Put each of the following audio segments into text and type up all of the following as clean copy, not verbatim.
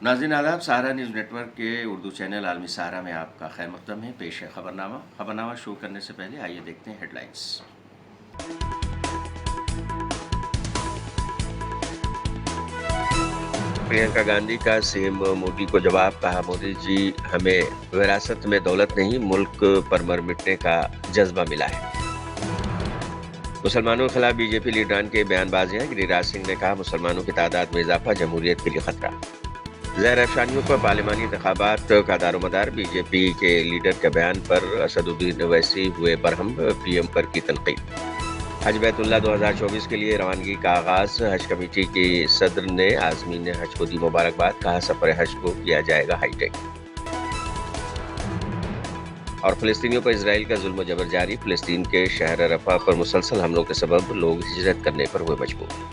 नाज़रीन आदाब, सहारा news network के उर्दू चैनल आलमी सहारा में आपका खैर मक़दम है। पेश है खबरनामा शुरू करने से पहले आइए देखते हैं हेडलाइंस। प्रियंका गांधी का सीएम मोदी को जवाब, कहा मोदी जी हमें विरासत में दौलत नहीं मुल्क पर मर मिटने का जज्बा मिला है। मुसलमानों के खिलाफ बीजेपी लीडरान के बयानबाजियां, गिरिराज सिंह ने कहा मुसलमानों की तादाद में इजाफा जमहूरियत के लिए खतरा। ज़हर अफशानियों पर पार्लिमानी इंतखाबात का दारोमदार, बीजेपी के लीडर के बयान पर असदुद्दीन ओवैसी हुए बरहम, पीएम पर की तनकीद। हज बैतुल्लाह 2024 के लिए रवानगी का आगाज, हज कमेटी के सदर ने आज़मीन हज को दी मुबारकबाद, कहा सफर हज को किया जाएगा हाईटेक। और फ़लस्तीनियों पर इजराइल का जुल्म जबर जारी, फ़लस्तीन के शहर रफ़ा पर मुसलसल हमलों के सबब लोग हिजरत करने पर हुए मजबूर।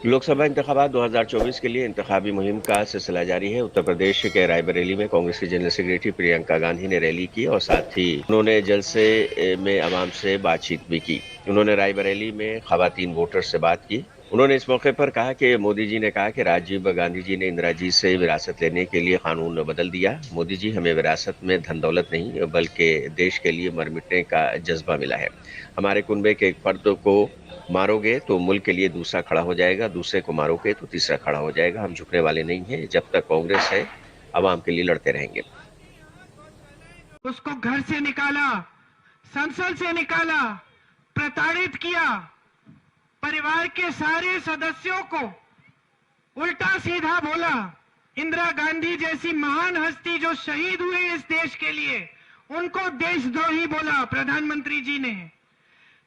लोकसभा इंतखाबात 2024 के लिए इंतखाबी मुहिम का सिलसिला जारी है। उत्तर प्रदेश के रायबरेली में कांग्रेस की जनरल सेक्रेटरी प्रियंका गांधी ने रैली की और साथ ही उन्होंने जलसे में अवाम से बातचीत भी की। उन्होंने रायबरेली में खवातीन वोटर्स से बात की। उन्होंने इस मौके पर कहा कि मोदी जी ने कहा कि राजीव गांधी जी ने इंदिरा जी से विरासत लेने के लिए कानून बदल दिया। मोदी जी हमें विरासत में धन दौलत नहीं बल्कि देश के लिए मर मिटने का जज्बा मिला है। हमारे कुनबे के एक फर्द को मारोगे तो मुल्क के लिए दूसरा खड़ा हो जाएगा, दूसरे को मारोगे तो तीसरा खड़ा हो जाएगा। हम झुकने वाले नहीं हैं। जब तक कांग्रेस है अवाम के लिए लड़ते रहेंगे। उसको घर से निकाला, संसद से निकाला, प्रताड़ित किया, परिवार के सारे सदस्यों को उल्टा सीधा बोला। इंदिरा गांधी जैसी महान हस्ती जो शहीद हुए इस देश के लिए, उनको देशद्रोही बोला प्रधानमंत्री जी ने।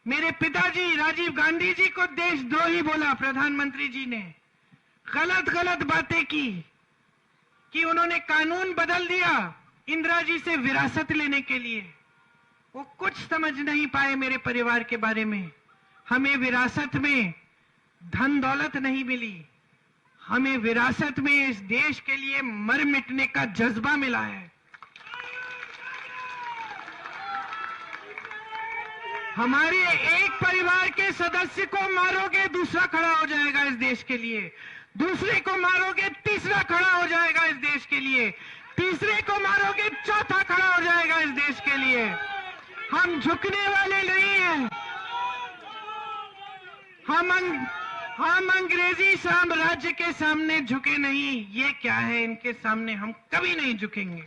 मेरे पिताजी राजीव गांधी जी को देशद्रोही बोला प्रधानमंत्री जी ने। गलत गलत बातें की कि उन्होंने कानून बदल दिया इंदिरा जी से विरासत लेने के लिए। वो कुछ समझ नहीं पाए मेरे परिवार के बारे में। हमें विरासत में धन दौलत नहीं मिली, हमें विरासत में इस देश के लिए मर मिटने का जज्बा मिला है। हमारे एक परिवार के सदस्य को मारोगे दूसरा खड़ा हो जाएगा इस देश के लिए, दूसरे को मारोगे तीसरा खड़ा हो जाएगा इस देश के लिए, तीसरे को मारोगे चौथा खड़ा हो जाएगा इस देश के लिए। हम झुकने वाले नहीं हैं। हम अंग्रेजी साम्राज्य के सामने झुके नहीं। ये क्या है, इनके सामने हम कभी नहीं झुकेंगे।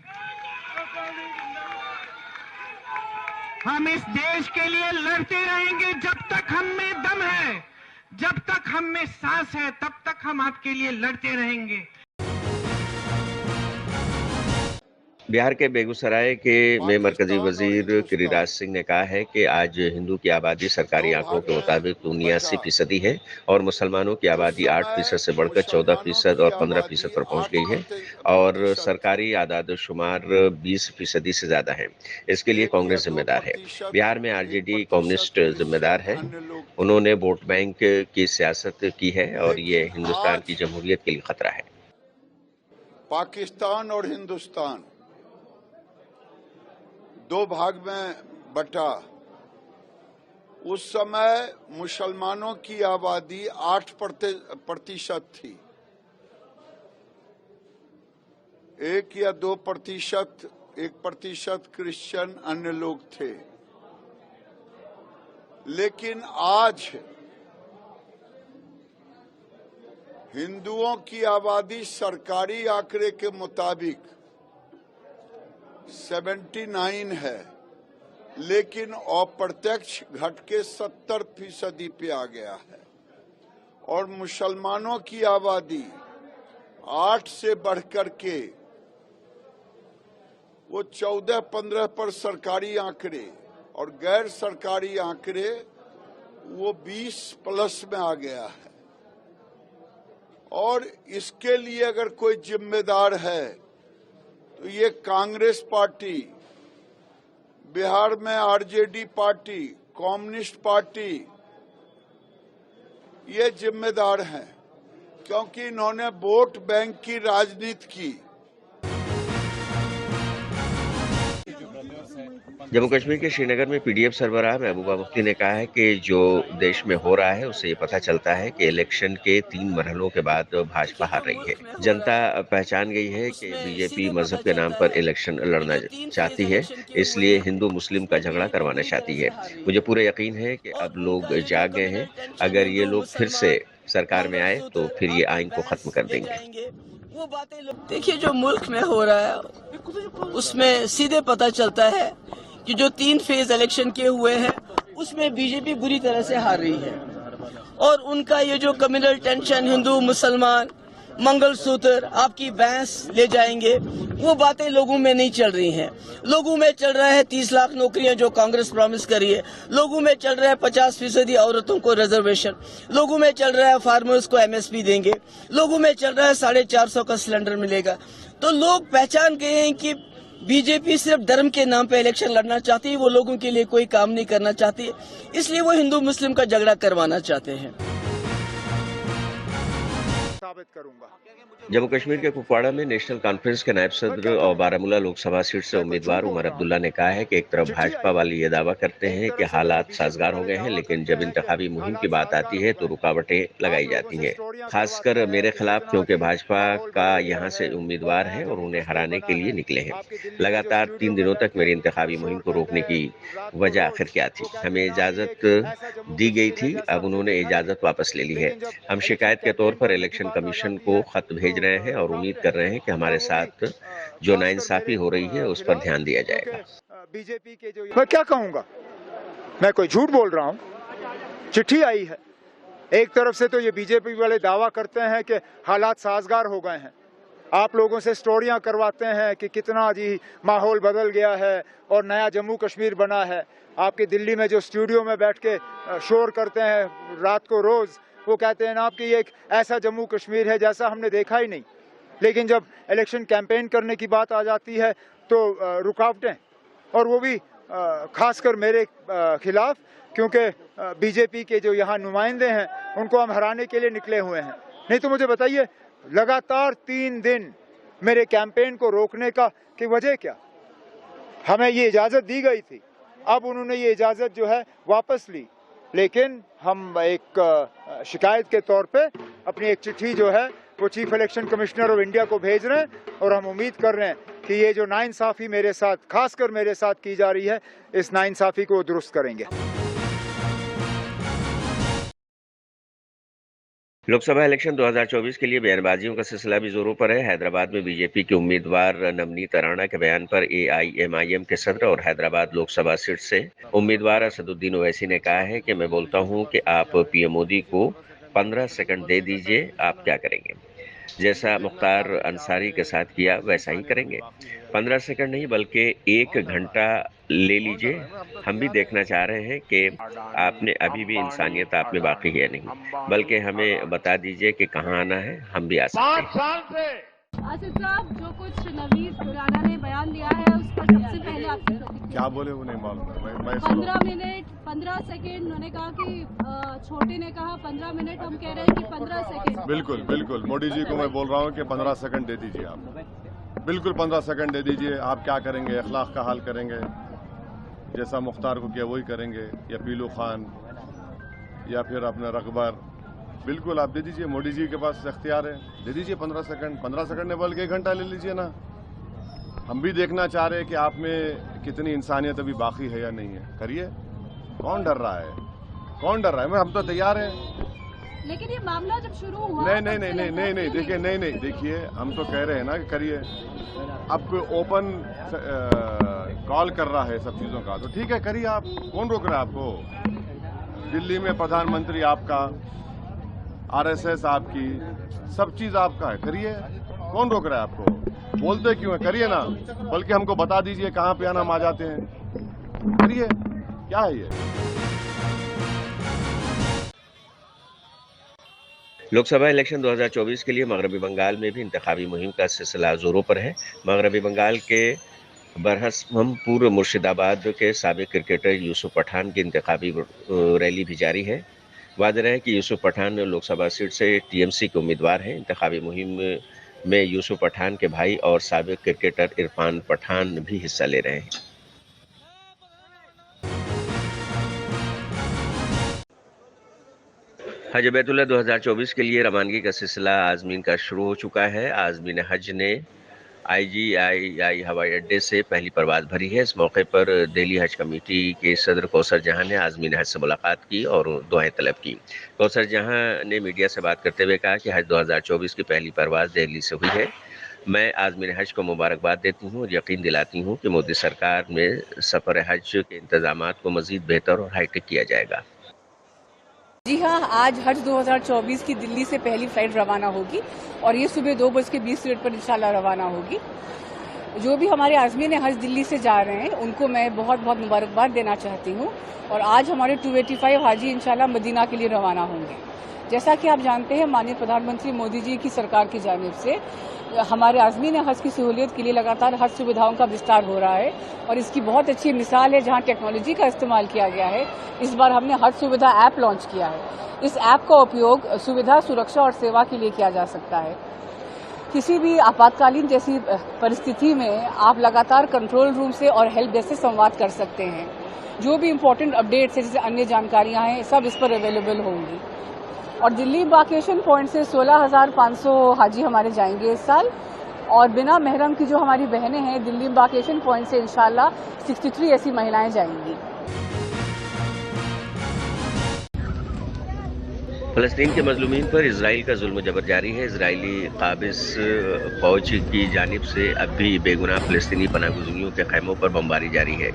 हम इस देश के लिए लड़ते रहेंगे जब तक हम में दम है, जब तक हम में सांस है तब तक हम आपके लिए लड़ते रहेंगे। बिहार के बेगूसराय में मरकजी वजीर गिरिराज सिंह ने कहा है कि आज हिंदू की आबादी सरकारी आंकड़ों के मुताबिक 79% है और मुसलमानों की आबादी 8% से बढ़कर 14% और 15% पर पहुंच गई है और सरकारी आदाद शुमार 20% से ज्यादा है। इसके लिए कांग्रेस जिम्मेदार है। बिहार में आरजेडी कम्युनिस्ट जिम्मेदार है। उन्होंने वोट बैंक की सियासत की है और ये हिंदुस्तान की जमहूरियत के लिए खतरा है। पाकिस्तान और हिंदुस्तान दो भाग में बटा। उस समय मुसलमानों की आबादी 8% थी, 1 या 2%, 1% क्रिश्चियन अन्य लोग थे। लेकिन आज हिंदुओं की आबादी सरकारी आंकड़े के मुताबिक 79 है, लेकिन अप्रत्यक्ष घट के 70% पे आ गया है और मुसलमानों की आबादी 8 से बढ़कर के वो 14-15 पर सरकारी आंकड़े और गैर सरकारी आंकड़े वो 20+ में आ गया है। और इसके लिए अगर कोई जिम्मेदार है तो ये कांग्रेस पार्टी, बिहार में आरजेडी पार्टी, कम्युनिस्ट पार्टी, ये जिम्मेदार हैं, क्योंकि इन्होंने वोट बैंक की राजनीति की। जम्मू कश्मीर के श्रीनगर में पीडीएफ सरबराह महबूबा मुफ्ती ने कहा है कि जो देश में हो रहा है उससे ये पता चलता है कि इलेक्शन के 3 मरहलों के बाद भाजपा हार रही है। जनता पहचान गई है कि बीजेपी मजहब के नाम पर इलेक्शन लड़ना चाहती है, इसलिए हिंदू मुस्लिम का झगड़ा करवाना चाहती है। मुझे पूरा यकीन है कि अब लोग जाग गए हैं। अगर ये लोग फिर से सरकार में आए तो फिर ये आइन को खत्म कर देंगे। वो बातें देखिए जो मुल्क में हो रहा है उसमें सीधे पता चलता है कि जो 3 फेज इलेक्शन के हुए हैं उसमें बीजेपी बुरी तरह से हार रही है और उनका ये जो कम्युनल टेंशन, हिंदू मुसलमान, मंगलसूत्र, आपकी भैंस ले जाएंगे, वो बातें लोगों में नहीं चल रही हैं। लोगों में चल रहा है 30 लाख नौकरियां जो कांग्रेस प्रॉमिस करी है, लोगों में चल रहा है 50% औरतों को रिजर्वेशन, लोगों में चल रहा है फार्मर्स को एमएसपी देंगे, लोगों में चल रहा है 450 का सिलेंडर मिलेगा। तो लोग पहचान गए हैं कि बीजेपी सिर्फ धर्म के नाम पे इलेक्शन लड़ना चाहती है, वो लोगों के लिए कोई काम नहीं करना चाहती है, इसलिए वो हिंदू मुस्लिम का झगड़ा करवाना चाहते हैं। साबित करूंगा। जम्मू कश्मीर के कुपवाड़ा में नेशनल कॉन्फ्रेंस के नायब सदर और बारामूला लोकसभा सीट से उम्मीदवार उमर अब्दुल्ला ने कहा है कि एक तरफ भाजपा वाले ये दावा करते हैं कि हालात साजगार हो गए हैं, लेकिन जब इंतखाबी मुहिम की बात आती है तो रुकावटें लगाई जाती हैं, खासकर मेरे खिलाफ, क्योंकि भाजपा का यहाँ से उम्मीदवार है और उन्हें हराने के लिए निकले हैं। लगातार 3 दिनों तक मेरी इंतखाबी मुहिम को रोकने की वजह आखिर क्या थी? हमें इजाजत दी गई थी, अब उन्होंने इजाजत वापस ले ली है। हम शिकायत के तौर पर इलेक्शन कमीशन को खत भेज रहे हैं और उम्मीद कर रहे हैं कि हमारे साथ जो नाइंसाफी हो रही है उस पर ध्यान दिया जाएगा। बीजेपी के जो मैं क्या कहूंगा, मैं कोई झूठ बोल रहा हूं? चिट्ठी आई है, एक तरफ से तो ये बीजेपी वाले दावा करते हैं कि हालात साजगार हो गए हैं, आप लोगों से स्टोरियां करवाते हैं कि कितना जी माहौल बदल गया है और नया जम्मू कश्मीर बना है। आपके दिल्ली में जो स्टूडियो में बैठ के शोर करते हैं रात को रोज, वो कहते हैं ना आपकी ये एक ऐसा जम्मू कश्मीर है जैसा हमने देखा ही नहीं। लेकिन जब इलेक्शन कैंपेन करने की बात आ जाती है तो रुकावटें, और वो भी खासकर मेरे खिलाफ, क्योंकि बीजेपी के जो यहाँ नुमाइंदे हैं उनको हम हराने के लिए निकले हुए हैं। नहीं तो मुझे बताइए, लगातार 3 दिन मेरे कैंपेन को रोकने का की वजह क्या? हमें ये इजाज़त दी गई थी, अब उन्होंने ये इजाज़त जो है वापस ली, लेकिन हम एक शिकायत के तौर पे अपनी एक चिट्ठी जो है वो chief election commissioner of India को भेज रहे हैं और हम उम्मीद कर रहे हैं कि ये जो नाइंसाफ़ी मेरे साथ, खासकर मेरे साथ की जा रही है, इस नाइंसाफ़ी को दुरुस्त करेंगे। लोकसभा इलेक्शन 2024 के लिए बयानबाजियों का सिलसिला भी जोरों पर है। हैदराबाद में बीजेपी के उम्मीदवार नवनीत राणा के बयान पर एआईएमआईएम के सदर और हैदराबाद लोकसभा सीट से उम्मीदवार असदुद्दीन ओवैसी ने कहा है कि मैं बोलता हूं कि आप पीएम मोदी को 15 सेकंड दे दीजिए, आप क्या करेंगे? जैसा मुख्तार अंसारी के साथ किया वैसा ही करेंगे। 15 सेकंड नहीं बल्कि 1 घंटा ले लीजिए। हम भी देखना चाह रहे हैं कि आपने अभी भी इंसानियत आप में बाकी है नहीं, बल्कि हमें बता दीजिए कि कहाँ आना है, हम भी आ सकते हैं। आसिफ साहब, जो कुछ नवनीत राणा ने बयान दिया है उस पर सबसे पहले आपकी प्रतिक्रिया क्या बोले वो नहीं मालूम है। मैं 15 मिनट 15 सेकेंड उन्होंने कहा कि छोटे ने कहा 15 मिनट, हम कह रहे हैं कि 15 सेकेंड। बिल्कुल बिल्कुल मोदी जी को मैं बोल रहा हूँ कि 15 सेकंड दे दीजिए आप, बिल्कुल 15 सेकंड दे दीजिए। आप क्या करेंगे? अखलाक का हाल करेंगे, जैसा मुख्तार को किया वही करेंगे, या पीलू खान या फिर अपना रकबर, बिल्कुल आप दे दीजिए। मोदी जी के पास इख्तियार है, दे दीजिए 15 सेकंड। 15 सेकंड ने बल्कि 1 घंटा ले लीजिए ना। हम भी देखना चाह रहे हैं कि आप में कितनी इंसानियत अभी बाकी है या नहीं है। करिए, कौन डर रहा है? कौन डर रहा है? हम तो तैयार हैं। लेकिन ये मामला जब शुरू हुआ नहीं देखिए, नहीं देखिए, हम तो कह रहे हैं ना कि करिए। अब ओपन कॉल कर रहा है सब चीजों का, तो ठीक है करिए आप, कौन रोक रहा है आपको? दिल्ली में प्रधानमंत्री आपका, आरएसएस आपकी, सब चीज आपका है, करिए, कौन रोक रहा है आपको? बोलते क्यों है? करिए ना, बल्कि हमको बता दीजिए कहाँ पे आना, हम आ जाते हैं। करिए, क्या है ये? लोकसभा इलेक्शन 2024 के लिए मगरबी बंगाल में भी इंतखाबी मुहिम का सिलसिला जोरों पर है। मगरबी बंगाल के बरहमपुर मुर्शिदाबाद के साबिक क्रिकेटर यूसुफ पठान की इंतखाबी रैली भी जारी है। वाज़ेह है कि यूसुफ पठान लोकसभा सीट से टीएमसी के उम्मीदवार हैं। इंतखाबी मुहिम में यूसुफ पठान के भाई और साबिक क्रिकेटर इरफान पठान भी हिस्सा ले रहे हैं। हज बैतुल्लाह 2024 के लिए रवानगी का सिलसिला आज़मीन का शुरू हो चुका है। आज़मीन हज ने IGII हवाई अड्डे से पहली परवाज भरी है। इस मौके पर दिल्ली हज कमेटी के सदर कौसर जहां ने आज़मीन हज से मुलाकात की और दुआएं तलब की। कौसर जहां ने मीडिया से बात करते हुए कहा कि हज 2024 की पहली परवाज दिल्ली से हुई है। मैं आज़मीन हज को मुबारकबाद देती हूँ और यकीन दिलाती हूँ कि मोदी सरकार में सफ़र हज के इंतजामात को मज़ीद बेहतर और हाईटेक किया जाएगा। जी हाँ, आज हज 2024 की दिल्ली से पहली फ्लाइट रवाना होगी और ये सुबह 2:20 पर इंशाल्लाह रवाना होगी। जो भी हमारे आज़मीन हज दिल्ली से जा रहे हैं उनको मैं बहुत बहुत मुबारकबाद देना चाहती हूँ और आज हमारे 285 हाजी इंशाल्लाह मदीना के लिए रवाना होंगे। जैसा कि आप जानते हैं, माननीय प्रधानमंत्री मोदी जी की सरकार की जानिब से हमारे आज़मीन हज की सहूलियत के लिए लगातार हज सुविधाओं का विस्तार हो रहा है और इसकी बहुत अच्छी मिसाल है जहां टेक्नोलॉजी का इस्तेमाल किया गया है। इस बार हमने हज सुविधा ऐप लॉन्च किया है। इस ऐप का उपयोग सुविधा, सुरक्षा और सेवा के लिए किया जा सकता है। किसी भी आपातकालीन जैसी परिस्थिति में आप लगातार कंट्रोल रूम से और हेल्प डेस्क से संवाद कर सकते हैं। जो भी इम्पोर्टेंट अपडेट्स है, जैसे अन्य जानकारियां हैं, सब इस पर अवेलेबल होंगी। और दिल्ली इम्बार्केशन पॉइंट से 16,500 हाजी हमारे जाएंगे इस साल और बिना महरम की जो हमारी बहनें हैं, दिल्ली इम्बार्केशन पॉइंट से इंशाल्लाह 63 ऐसी महिलाएं जाएंगी। फ़लस्तीन के मजलूमीन पर इजराइल का जुल्म जबर जारी है। इजरायली काबिज फौज की जानिब से अब भी बेगुनाह फ़लस्तीनी पनाहगुज़ीरों के खैमों पर बमबारी जारी है।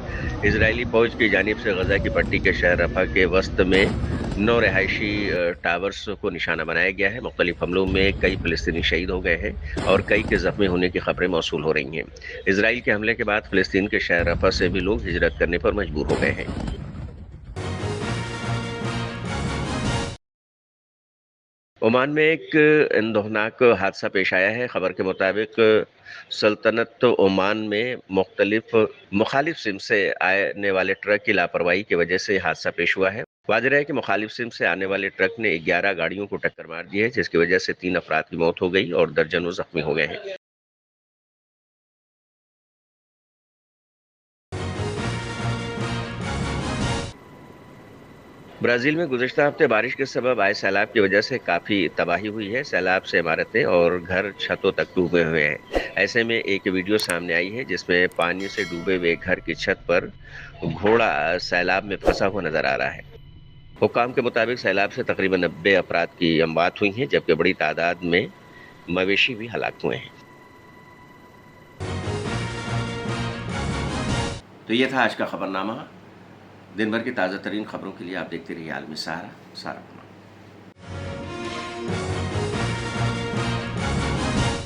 इजरायली फौज की जानिब से गजा की पट्टी के शहर रफा के वस्त में 9 रहायशी टावर्स को निशाना बनाया गया है। मुख्तलिफ हमलों में कई फ़लस्तीनी शहीद हो गए हैं और कई के ज़ख्मी होने की खबरें मौसूल हो रही हैं। इजराइल के हमले के बाद फ़लस्तीन के शहर रफा से भी लोग हिजरत करने पर मजबूर हो गए हैं। ओमान में एक इंदौनाक हादसा पेश आया है। खबर के मुताबिक सल्तनत ओमान में मुखालिफ सिम से आने वाले ट्रक की लापरवाही की वजह से हादसा पेश हुआ है। वाज़ेह है कि मुखालिफ सिम से आने वाले ट्रक ने 11 गाड़ियों को टक्कर मार दी है, जिसकी वजह से 3 अफराद की मौत हो गई और दर्जनों जख्मी हो गए हैं। ब्राज़ील में गुज़श्ता हफ्ते बारिश के सबब आए सैलाब की वजह से काफ़ी तबाही हुई है। सैलाब से इमारतें और घर छतों तक डूबे हुए हैं। ऐसे में एक वीडियो सामने आई है जिसमें पानी से डूबे हुए घर की छत पर घोड़ा सैलाब में फंसा हुआ नजर आ रहा है। हुक्काम के मुताबिक सैलाब से तकरीबन 90 अफराद की अमवात हुई हैं, जबकि बड़ी तादाद में मवेशी भी हलाक हुए हैं। तो ये था आज का खबरनामा। दिन भर की ताज़ा तरीन खबरों के लिए आप देखते रहिए आलमी सहारा।